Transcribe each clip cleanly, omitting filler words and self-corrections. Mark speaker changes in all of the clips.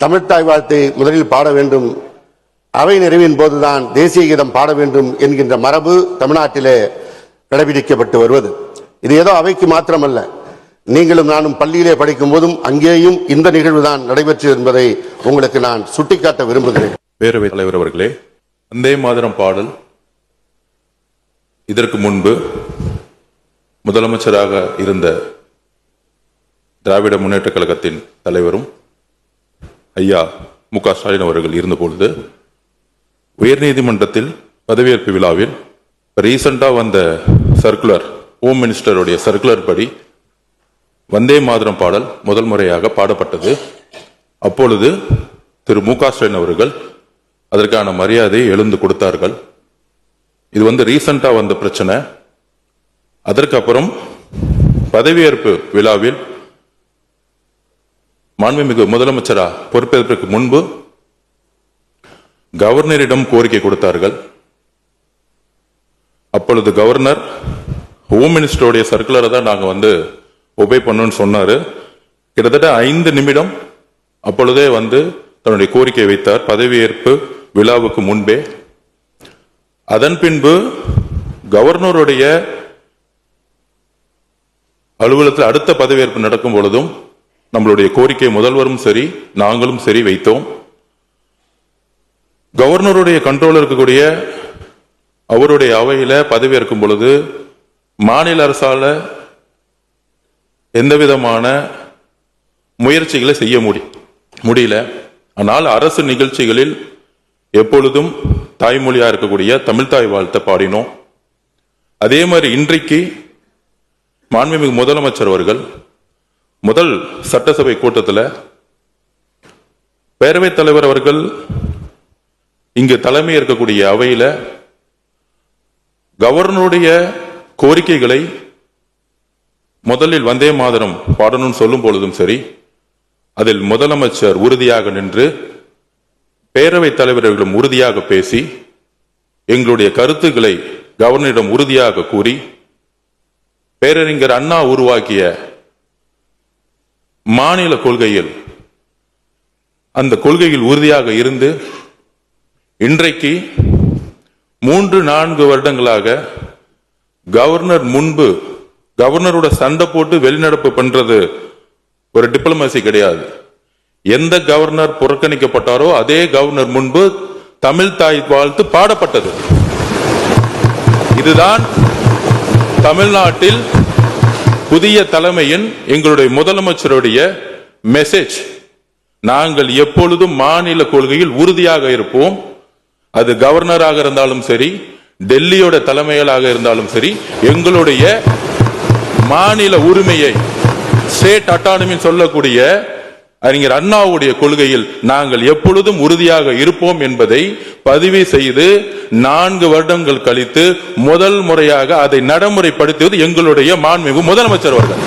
Speaker 1: தமிழ்த்தாய் வாழ்த்தை முதலில் பாட வேண்டும், அவை நிறைவின் போதுதான் தேசிய கீதம் பாட வேண்டும் என்கின்ற மரபு தமிழ்நாட்டிலே கடைபிடிக்கப்பட்டு வருவது. இது ஏதோ அவைக்கு மாத்திரமல்ல, நீங்களும் நானும் பள்ளியிலே படிக்கும் போதும் அங்கேயும் இந்த நிகழ்வுதான் நடைபெற்று என்பதை உங்களுக்கு நான் சுட்டிக்காட்ட விரும்புகிறேன்.
Speaker 2: பேரவைத் தலைவர் அவர்களே, வந்தே மாதரம் பாடல் இதற்கு முன்பு முதலமைச்சராக இருந்த திராவிட முன்னேற்ற கழகத்தின் தலைவரும் ஐயா மு க ஸ்டாலின் அவர்கள் இருந்தபொழுது உயர்நீதிமன்றத்தில் பதவியேற்பு விழாவில் ரீசெண்டா வந்த சர்க்குலர், ஹோம் மினிஸ்டருடைய சர்க்குலர் படி வந்தே மாதரம் பாடல் முதல் முறையாக பாடப்பட்டது. அப்பொழுது திரு மு க ஸ்டாலின் அவர்கள் அதற்கான மரியாதையை எழுந்து கொடுத்தார்கள். இது ரீசெண்டா வந்த பிரச்சனை. அதற்கப்புறம் பதவியேற்பு விழாவில் மாண்புமிகு முதலமைச்சரா பொறுப்பேற்பதற்கு முன்பு கவர்னரிடம் கோரிக்கை கொடுத்தார்கள். அப்பொழுது கவர்னர் ஹோம் மினிஸ்டருடைய சர்க்குலரை தான் நாங்க ஒபே பண்ணணும்னு சொன்னாரு. கிட்டத்தட்ட 5 நிமிடம் அப்பொழுதே தன்னுடைய கோரிக்கை வைத்தார் பதவியேற்பு விழாவுக்கு முன்பே. அதன் பின்பு கவர்னருடைய அலுவலகத்தில் அடுத்த பதவியேற்பு நடக்கும் பொழுதும் நம்மளுடைய கோரிக்கை முதல்வரும் சரி நாங்களும் சரி வைத்தோம். கவர்னருடைய கண்ட்ரோல் இருக்கக்கூடிய அவருடைய அவையில பதவியேற்கும் பொழுது மாநில அரசால எந்த விதமான முயற்சிகளை செய்ய முடியல. ஆனால் அரசு நிகழ்ச்சிகளில் எப்பொழுதும் தாய்மொழியா இருக்கக்கூடிய தமிழ்த்தாய் வாழ்த்தை பாடினோம். அதே மாதிரி இன்றைக்கு மாண்புமிகு முதலமைச்சர் அவர்கள் முதல் சட்டசபை கூட்டத்தில் பேரவைத் தலைவர் அவர்கள் இங்கு தலைமை இருக்கக்கூடிய அவையில கவர்னருடைய கோரிக்கைகளை முதலில் வந்தே மாதரம் பாடணும் சொல்லும் பொழுதும் சரி, அதில் முதலமைச்சர் உறுதியாக நின்று பேரவைத் தலைவர்களிடம் உறுதியாக பேசி எங்களுடைய கருத்துக்களை கவர்னரிடம் உறுதியாக கூறி பேரறிஞர் அண்ணா உருவாக்கிய மாநில கொள்கையில் அந்த கொள்கையில் உறுதியாக இருந்து இன்றைக்கு 3-4 வருடங்களாக கவர்னர் முன்பு கவர்னரோட சண்டை போட்டு வெளிநடப்பு பண்றது ஒரு டிப்ளமசி கிடையாது. எந்த கவர்னர் புறக்கணிக்கப்பட்டாரோ அதே கவர்னர் முன்பு தமிழ் தாய் வாழ்த்து பாடப்பட்டது. இதுதான் தமிழ்நாட்டில் புதிய தலைமையின் எங்களுடைய முதலமைச்சருடைய மெசேஜ். நாங்கள் எப்பொழுதும் மாநில கொள்கையில் உறுதியாக இருப்போம். அது கவர்னராக இருந்தாலும் சரி, டெல்லியோட தலைமைகளாக இருந்தாலும் சரி, எங்களுடைய மாநில உரிமையை ஸ்டேட் அட்டானமி சொல்லக்கூடிய அறிஞர் அண்ணாவுடைய கொள்கையில் நாங்கள் எப்பொழுதும் உறுதியாக இருப்போம் என்பதை பதிவு செய்து 4 வருடங்கள் கழித்து முதல் முறையாக அதை நடைமுறைப்படுத்துவது எங்களுடைய மாண்புமிகு முதலமைச்சர் அவர்கள்.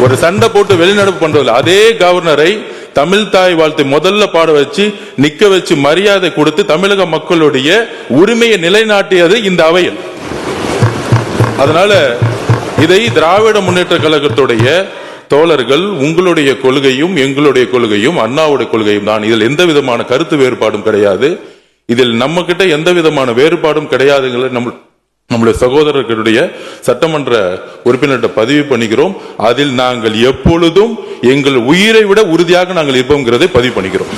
Speaker 2: ஒரு சண்டை போட்டு வெளிநடப்பு பண்றதில்லை, அதே கவர்னரை தமிழ் தாய் வாழ்த்தை முதல்ல பாட வச்சு நிக்க வச்சு மரியாதை கொடுத்து தமிழக மக்களுடைய உரிமையை நிலைநாட்டியது இந்த அவையில். அதனால இதை திராவிட முன்னேற்ற கழகத்துடைய தோழர்கள், உங்களுடைய கொள்கையும் எங்களுடைய கொள்கையும் அண்ணாவுடைய கொள்கையும் தான். இதில் எந்த விதமான கருத்து வேறுபாடும் கிடையாது. இதில் நம்ம கிட்ட எந்த விதமான வேறுபாடும் கிடையாதுங்களை நம்முடைய சகோதரர்களுடைய சட்டமன்ற உறுப்பினர்கிட்ட பதிவு பண்ணிக்கிறோம். அதில் நாங்கள் எப்பொழுதும் எங்கள் உயிரை விட உறுதியாக நாங்கள் இருப்போம்ங்கிறதை பதிவு பண்ணிக்கிறோம்.